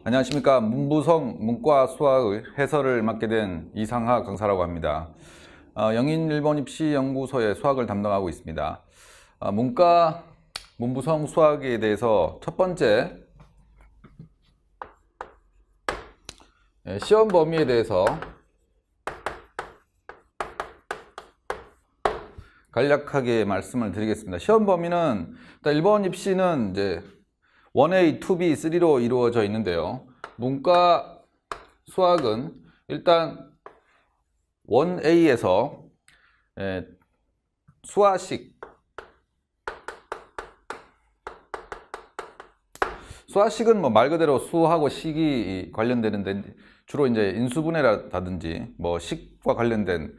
안녕하십니까. 문부성 문과 수학의 해설을 맡게 된 이상하 강사라고 합니다. 영인 1번 입시 연구소의 수학을 담당하고 있습니다. 문과 문부성 수학에 대해서 첫 번째 시험 범위에 대해서 간략하게 말씀을 드리겠습니다. 시험 범위는 일단 1번 입시는 이제 1A, 2B, 3로 이루어져 있는데요. 문과 수학은 일단 1A에서 수화식은 뭐 말 그대로 수하고 식이 관련되는데 주로 이제 인수분해라든지 뭐 식과 관련된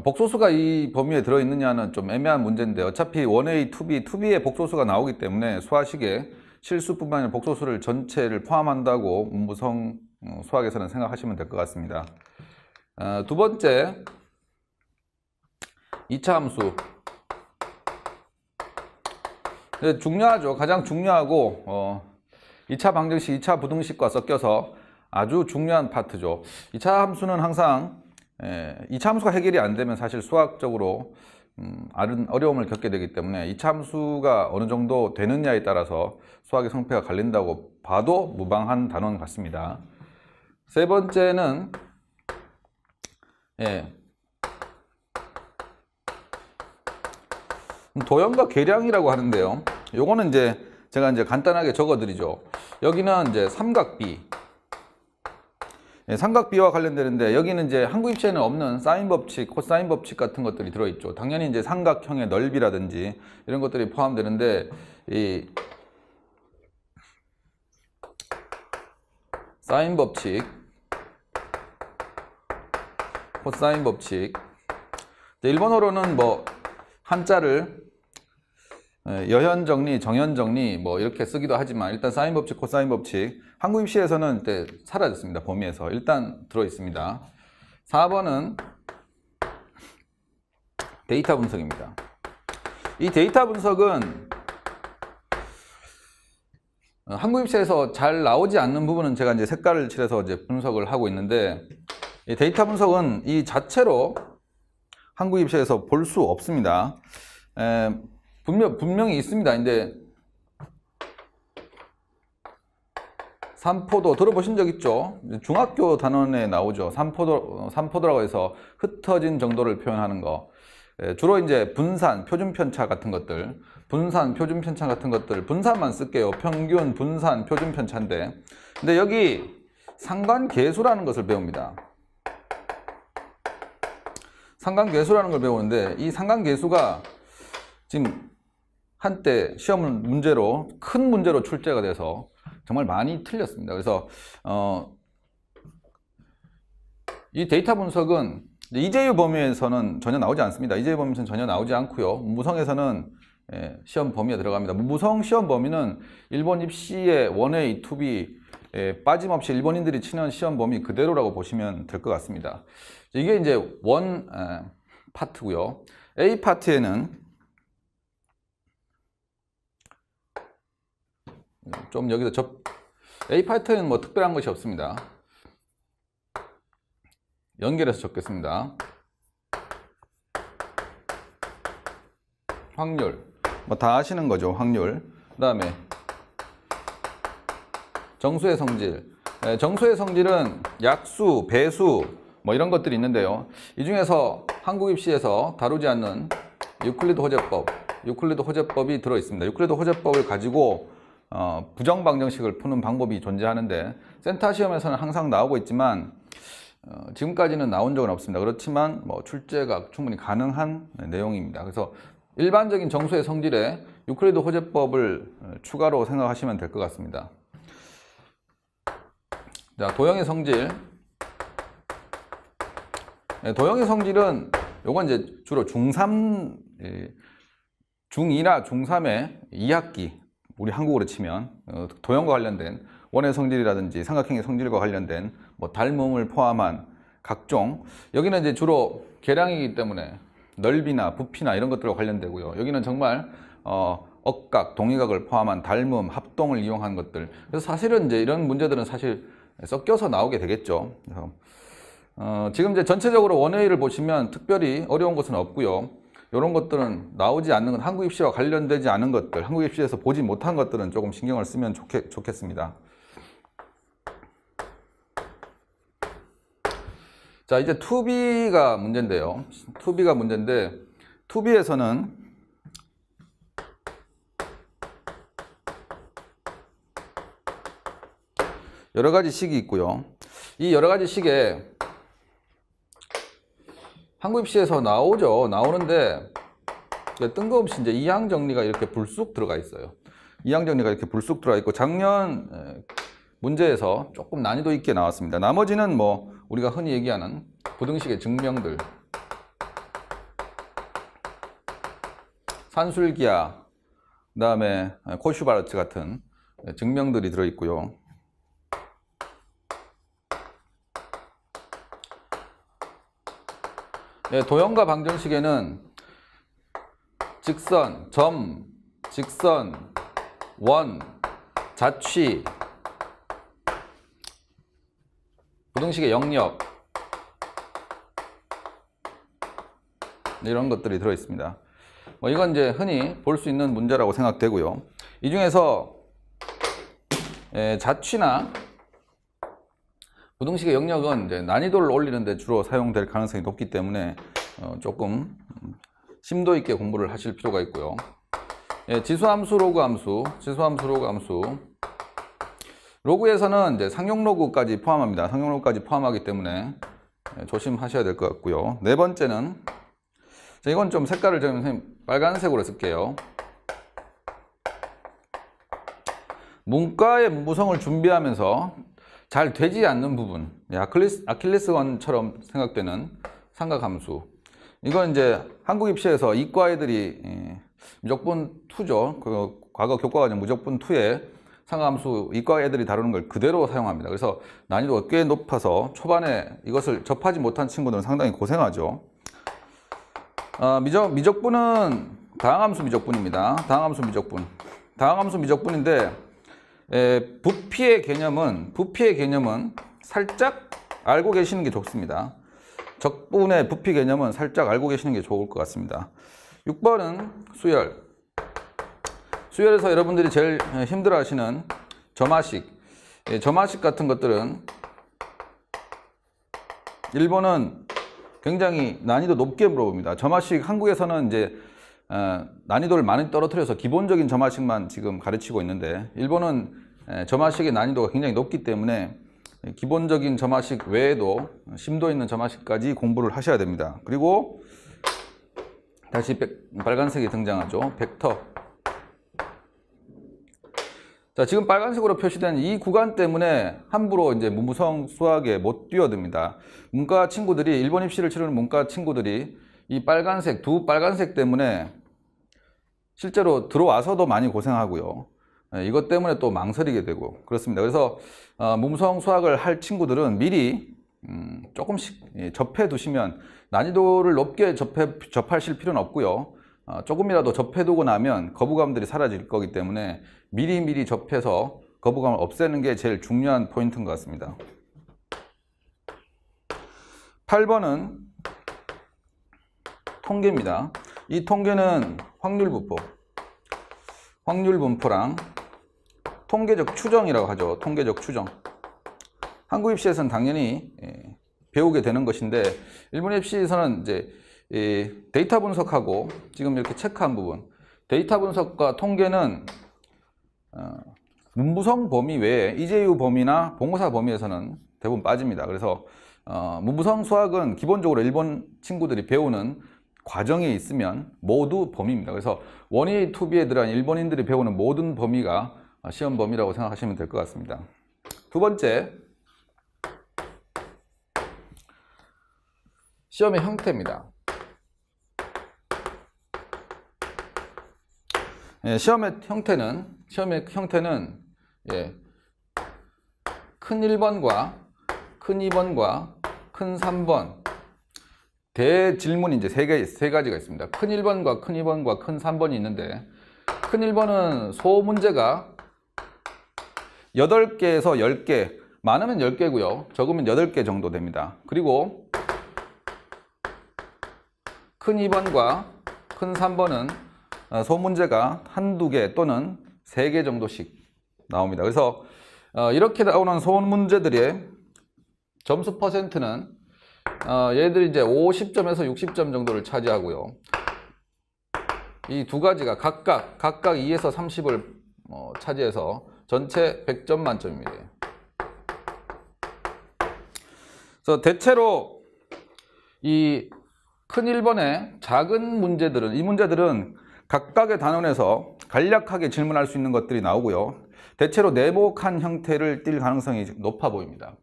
복소수가 이 범위에 들어있느냐는 좀 애매한 문제인데 어차피 1A, 2B의 복소수가 나오기 때문에 수화식에 실수뿐만 아니라 복소수를 전체를 포함한다고 문부성 수학에서는 생각하시면 될 것 같습니다. 두 번째 2차 함수 중요하죠. 가장 중요하고 2차 방정식, 2차 부등식과 섞여서 아주 중요한 파트죠. 2차 함수는 항상 2차 함수가 해결이 안 되면 사실 수학적으로 어려움을 겪게 되기 때문에 2차 함수가 어느 정도 되느냐에 따라서 수학의 성패가 갈린다고 봐도 무방한 단원 같습니다. 세 번째는 도형과 계량이라고 하는데요. 요거는 이제 제가 간단하게 적어드리죠. 여기는 이제 삼각비. 삼각비와 관련되는데 여기는 이제 한국 입시에는 없는 사인 법칙, 코사인 법칙 같은 것들이 들어있죠. 당연히 이제 삼각형의 넓이라든지 이런 것들이 포함되는데 이 사인 법칙, 코사인 법칙. 일본어로는 뭐 한자를 여현정리, 정현정리 뭐 이렇게 쓰기도 하지만 일단 사인 법칙, 코사인 법칙 한국 입시에서는 사라졌습니다. 범위에서 일단 들어있습니다. 4번은 데이터 분석입니다. 이 데이터 분석은 한국 입시에서 잘 나오지 않는 부분은 제가 이제 색깔을 칠해서 이제 분석을 하고 있는데 이 데이터 분석은 이 자체로 한국 입시에서 볼 수 없습니다. 분명히 있습니다. 근데 삼포도 들어보신 적 있죠? 중학교 단원에 나오죠. 삼포도라고 해서 흩어진 정도를 표현하는 거. 주로 이제 분산, 표준편차 같은 것들, 분산만 쓸게요. 평균, 분산, 표준편차인데. 근데 여기 상관계수라는 것을 배웁니다. 상관계수라는 걸 배우는데 이 상관계수가 지금 한때 시험 문제로 큰 문제로 출제가 돼서 정말 많이 틀렸습니다. 그래서 이 데이터 분석은 이재유 범위에서는 전혀 나오지 않습니다. 이재유 범위에서는 전혀 나오지 않고요. 문부성에서는 시험 범위에 들어갑니다. 문부성 시험 범위는 일본 입시의 1A, 2B 빠짐없이 일본인들이 치는 시험 범위 그대로라고 보시면 될 것 같습니다. 이게 이제 원 파트고요. A 파트에는 좀 여기서 A 파트는 뭐 특별한 것이 없습니다. 연결해서 적겠습니다. 확률 뭐 다 아시는 거죠. 확률. 그 다음에 정수의 성질. 정수의 성질은 약수, 배수 뭐 이런 것들이 있는데요. 이 중에서 한국 입시에서 다루지 않는 유클리드 호재법이 들어 있습니다. 유클리드 호재법을 가지고 부정방정식을 푸는 방법이 존재하는데 센터 시험에서는 항상 나오고 있지만 지금까지는 나온 적은 없습니다. 그렇지만 뭐 출제가 충분히 가능한 내용입니다. 그래서 일반적인 정수의 성질에 유클리드 호재법을 추가로 생각하시면 될 것 같습니다. 자, 도형의 성질. 도형의 성질은 요건 이제 주로 중2나 중3의 2학기 우리 한국어로 치면 도형과 관련된 원의 성질이라든지 삼각형의 성질과 관련된 뭐 닮음을 포함한 각종 여기는 이제 주로 계량이기 때문에 넓이나 부피나 이런 것들과 관련되고요. 여기는 정말 억각, 동의각을 포함한 닮음, 합동을 이용한 것들. 그래서 사실은 이제 이런 문제들은 사실 섞여서 나오게 되겠죠. 그래서 지금 이제 전체적으로 원웨이를 보시면 특별히 어려운 것은 없고요. 이런 것들은 나오지 않는 것, 한국 입시와 관련되지 않은 것들, 한국 입시에서 보지 못한 것들은 조금 신경을 쓰면 좋겠습니다. 자, 이제 투비가 문제인데요. 투비가 문제인데, 투비에서는 여러 가지 식이 있고요. 이 여러 가지 식에 한국 입시에서 나오는데 뜬금없이 이제 이항 정리가 이렇게 불쑥 들어가 있어요. 이항 정리가 이렇게 불쑥 들어가 있고 작년 문제에서 조금 난이도 있게 나왔습니다. 나머지는 뭐 우리가 흔히 얘기하는 부등식의 증명들, 산술기하, 그다음에 코슈바르츠 같은 증명들이 들어 있고요. 도형과 방정식에는 직선, 점, 직선, 원, 자취, 부등식의 영역 이런 것들이 들어 있습니다. 이건 이제 흔히 볼 수 있는 문제라고 생각되고요. 이 중에서 자취나 부등식의 영역은 이제 난이도를 올리는 데 주로 사용될 가능성이 높기 때문에 조금 심도 있게 공부를 하실 필요가 있고요. 지수함수, 로그함수, 로그에서는 이제 상용로그까지 포함합니다. 상용로그까지 포함하기 때문에 조심하셔야 될 것 같고요. 네 번째는, 이건 좀 색깔을 좀 선생님 빨간색으로 쓸게요. 문과의 문부성을 준비하면서 잘 되지 않는 부분, 아킬레스건처럼 생각되는 삼각함수. 이건 이제 한국 입시에서 이과 애들이 무적분 2죠. 그 과거 교과과정 무적분 2에 삼각함수 이과 애들이 다루는 걸 그대로 사용합니다. 그래서 난이도가 꽤 높아서 초반에 이것을 접하지 못한 친구들은 상당히 고생하죠. 미적분은 다항함수 미적분입니다. 다항함수 미적분인데 부피의 개념은 살짝 알고 계시는 게 좋습니다. 적분의 부피 개념은 살짝 알고 계시는 게 좋을 것 같습니다. 6번은 수열. 수열에서 여러분들이 제일 힘들어 하시는 점화식. 점화식 같은 것들은 1번은 굉장히 난이도 높게 물어봅니다. 점화식 한국에서는 이제 난이도를 많이 떨어뜨려서 기본적인 점화식만 지금 가르치고 있는데 일본은 점화식의 난이도가 굉장히 높기 때문에 기본적인 점화식 외에도 심도 있는 점화식까지 공부를 하셔야 됩니다. 그리고 다시 빨간색이 등장하죠. 벡터. 자, 지금 빨간색으로 표시된 이 구간 때문에 함부로 이제 문부성 수학에 못 뛰어듭니다. 문과 친구들이, 일본 입시를 치르는 문과 친구들이 이 빨간색, 두 빨간색 때문에 실제로 들어와서도 많이 고생하고요. 이것 때문에 또 망설이게 되고 그렇습니다. 그래서 문부성 수학을 할 친구들은 미리 조금씩 접해 두시면 난이도를 높게 접하실 필요는 없고요. 조금이라도 접해 두고 나면 거부감들이 사라질 거기 때문에 미리 접해서 거부감을 없애는 게 제일 중요한 포인트인 것 같습니다. 8번은 통계입니다. 이 통계는 확률분포랑 통계적 추정이라고 하죠. 통계적 추정. 한국 입시에서는 당연히 배우게 되는 것인데 일본 입시에서는 이제 데이터 분석하고 지금 이렇게 체크한 부분, 데이터 분석과 통계는 문부성 범위 외에 이재유 범위나 봉사 범위에서는 대부분 빠집니다. 그래서 문부성 수학은 기본적으로 일본 친구들이 배우는 과정에 있으면 모두 범위입니다. 그래서 원위, 투비에 들어간 일본인들이 배우는 모든 범위가 시험 범위라고 생각하시면 될 것 같습니다. 두 번째, 시험의 형태입니다. 시험의 형태는 큰 1번과 큰 2번과 큰 3번 대질문이 이제 세 가지가 있습니다. 큰 1번과 큰 2번과 큰 3번이 있는데 큰 1번은 소 문제가 8개에서 10개, 많으면 10개고요. 적으면 8개 정도 됩니다. 그리고 큰 2번과 큰 3번은 소 문제가 한두 개 또는 3개 정도씩 나옵니다. 그래서 이렇게 나오는 소 문제들의 점수 퍼센트는 얘들이 이제 50점에서 60점 정도를 차지하고요. 이 두 가지가 각각 2에서 30을 차지해서 전체 100점 만점입니다. 그래서 대체로 이 큰 1번의 작은 문제들은, 이 문제들은 각각의 단원에서 간략하게 질문할 수 있는 것들이 나오고요. 대체로 네모칸 형태를 띌 가능성이 높아 보입니다.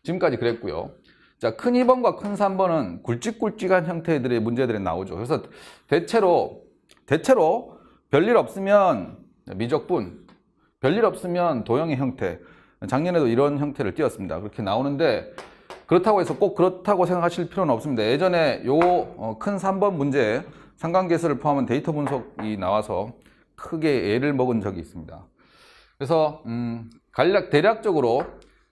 지금까지 그랬고요. 자, 큰 2번과 큰 3번은 굵직굵직한 형태들의 문제들이 나오죠. 그래서 대체로 별일 없으면 미적분, 별일 없으면 도형의 형태, 작년에도 이런 형태를 띄었습니다. 그렇게 나오는데 그렇다고 해서 꼭 그렇다고 생각하실 필요는 없습니다. 예전에 요 큰 3번 문제에 상관계수를 포함한 데이터 분석이 나와서 크게 애를 먹은 적이 있습니다. 그래서 대략적으로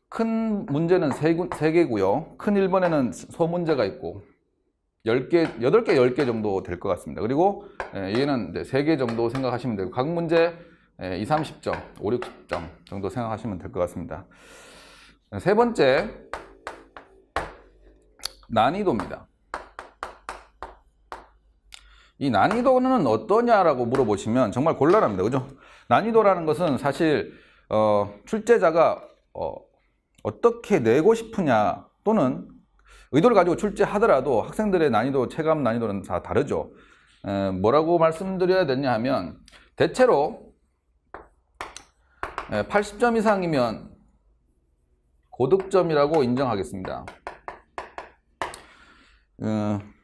큰 문제는 3개고요. 큰 1번에는 소 문제가 있고 8개, 10개 정도 될 것 같습니다. 그리고 얘는 3개 정도 생각하시면 되고 각 문제 2, 30점, 5, 60점 정도 생각하시면 될 것 같습니다. 세 번째, 난이도입니다. 이 난이도는 어떠냐라고 물어보시면 정말 곤란합니다. 그죠? 난이도라는 것은 사실 출제자가 어떻게 내고 싶으냐 또는 의도를 가지고 출제하더라도 학생들의 난이도, 체감 난이도는 다 다르죠. 뭐라고 말씀드려야 되냐 하면 대체로 80점 이상이면 고득점이라고 인정하겠습니다.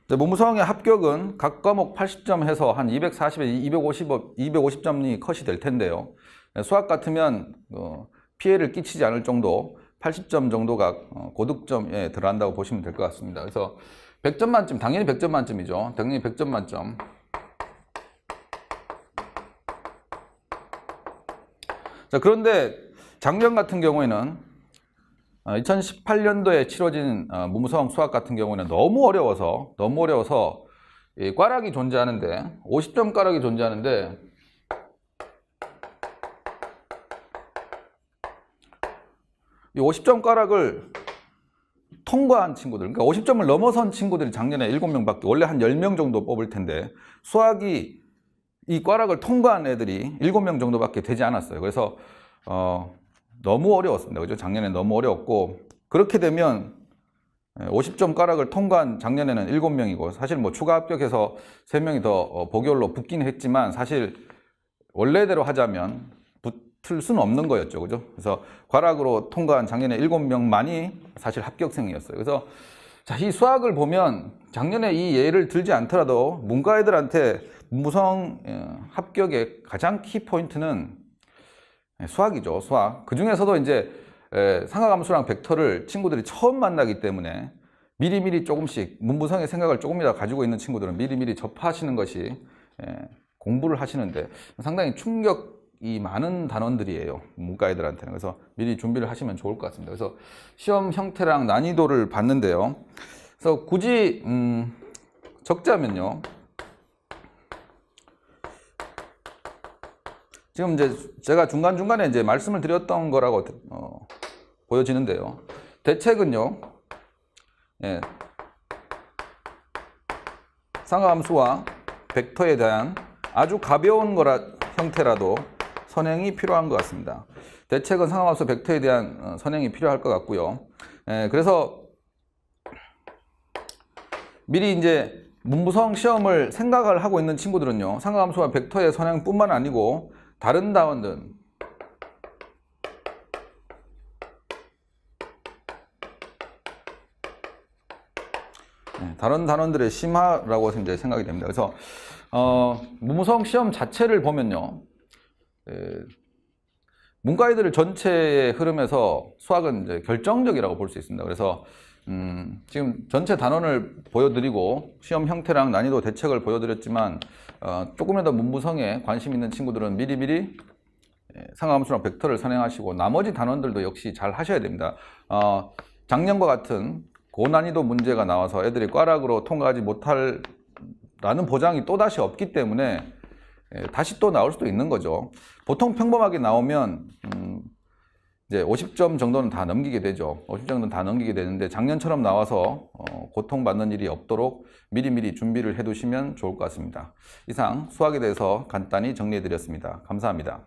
문무성의 합격은 각 과목 80점 해서 한 240에 250점이 컷이 될 텐데요. 수학 같으면 피해를 끼치지 않을 정도 80점 정도가 고득점에 들어간다고 보시면 될 것 같습니다. 그래서 100점 만점, 당연히 100점 만점이죠. 당연히 100점 만점. 자, 그런데 작년 같은 경우에는 2018년도에 치러진 문무성 수학 같은 경우는 너무 어려워서 이 꽈락이 존재하는데 50점 꽈락이 존재하는데 이 50점 꽈락을 통과한 친구들, 그러니까 50점을 넘어선 친구들이 작년에 7명밖에, 원래 한 10명 정도 뽑을 텐데 수학이 이 꽈락을 통과한 애들이 7명 정도밖에 되지 않았어요. 그래서 너무 어려웠습니다. 그죠? 작년에 너무 어려웠고, 그렇게 되면 50점 꽈락을 통과한 작년에는 7명이고, 사실 뭐 추가 합격해서 3명이 더 보결로 붙긴 했지만, 사실 원래대로 하자면 붙을 수는 없는 거였죠. 그죠? 그래서 꽈락으로 통과한 작년에 7명만이 사실 합격생이었어요. 그래서 자, 이 수학을 보면 작년에 이 예를 들지 않더라도 문과 애들한테 문무성 합격의 가장 키포인트는 수학이죠. 수학. 그 중에서도 이제 상하함수랑 벡터를 친구들이 처음 만나기 때문에 미리미리 조금씩 문무성의 생각을 조금이라도 가지고 있는 친구들은 미리미리 접하시는 것이 공부를 하시는데 상당히 충격이 많은 단원들이에요. 문과 애들한테는. 그래서 미리 준비를 하시면 좋을 것 같습니다. 그래서 시험 형태랑 난이도를 봤는데요. 그래서 굳이 적자면요. 지금 이제 제가 중간중간에 이제 말씀을 드렸던 거라고 보여지는데요. 대책은요, 상하함수와 벡터에 대한 아주 가벼운 형태라도 선행이 필요한 것 같습니다. 대책은 상하함수 벡터에 대한 선행이 필요할 것 같고요. 그래서 미리 이제 문무성 시험을 생각을 하고 있는 친구들은요, 상하함수와 벡터의 선행뿐만 아니고 다른 단원들, 다른 단원들의 심화라고 이제 생각이 됩니다. 그래서 문무성 시험 자체를 보면요, 문과애들 전체의 흐름에서 수학은 이제 결정적이라고 볼 수 있습니다. 그래서 지금 전체 단원을 보여드리고 시험 형태랑 난이도 대책을 보여드렸지만 조금이라도 문부성에 관심 있는 친구들은 미리미리 상하함수랑 벡터를 선행하시고 나머지 단원들도 역시 잘 하셔야 됩니다. 작년과 같은 고난이도 문제가 나와서 애들이 꽈락으로 통과하지 못할 라는 보장이 또다시 없기 때문에 다시 또 나올 수도 있는 거죠. 보통 평범하게 나오면 이제 50점 정도는 다 넘기게 되죠. 50점 정도는 다 넘기게 되는데 작년처럼 나와서 고통받는 일이 없도록 미리미리 준비를 해 두시면 좋을 것 같습니다. 이상 수학에 대해서 간단히 정리해 드렸습니다. 감사합니다.